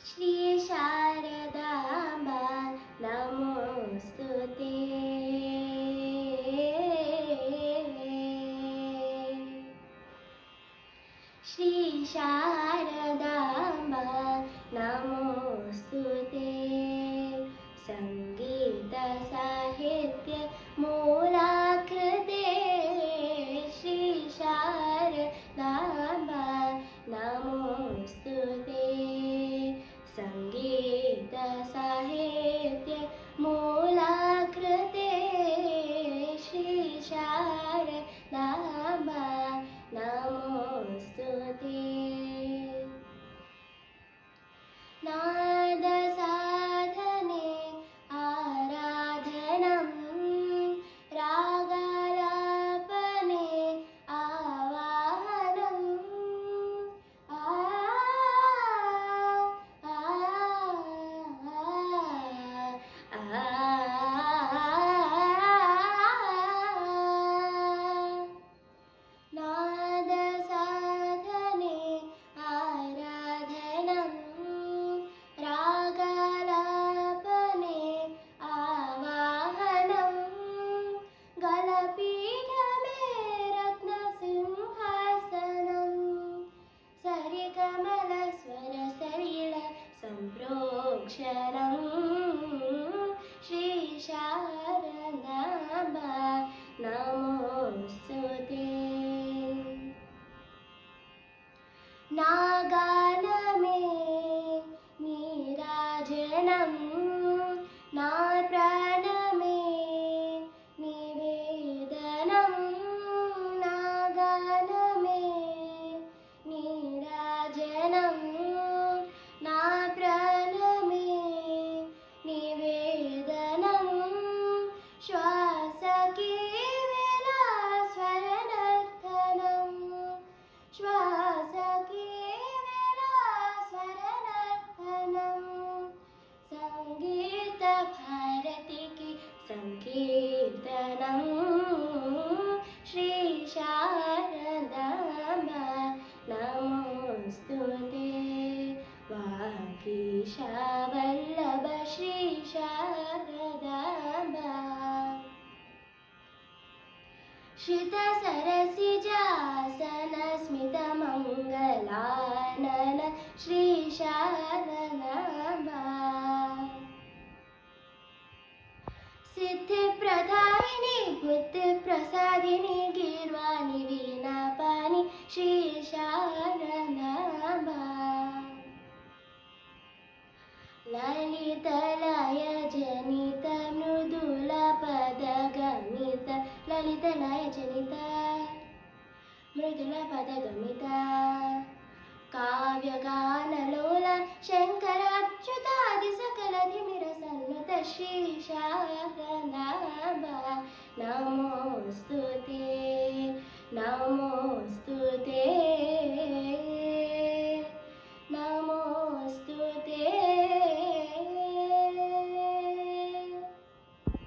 श्री शारदाम्बा नमोस्तुते। श्री शारदाम्बा नमोस्तुते। संगीत साहित्य मूलाकृते श्री शारदाम्बा नमोस्तुते। संगीत साहित्य मूलाकृते श्री शारदाम्बा नमोस्तुते। नाद साधने आराधनं रागालापने आवाहनम् नाद साधने आराधनं रागालापने आवाहनं गलपीठमे रत्नसिंहासनं सरिकमलस्वरसलिल सम्प्रोक्षणं श्री शारदाम्बा नमोस्तुते। नागानमे नीराजनं नाप्राणमे निवेदनं नागानमे नीराजनं नाप्राणमे निवेदनं श्वासकेवला स्वरनर्तनं श्वासकेवला स्वरनर्तनं संगीत भारती की संकीर्तनं श्री शारदाम्बा नमोस्तुते। वागीशावल्लभ श्री शारदाम्बा श्रितसरसिजासन स्मितमङ्गलानन श्री शारदाम्बा सिद्धिप्रदायिनी बुद्धिप्रसादिनी गीर्वाणी वीणापाणि श्री शारदाम्बा ललितलय जनित मृदुलपदगमित ललितलय जनित मृदुलपदगमित काव्यगानलोल शङ्कराच्युतादि सकलधिमिरसन्नुत श्री शारदाम्बा नमोस्तुते नमोस्तुते।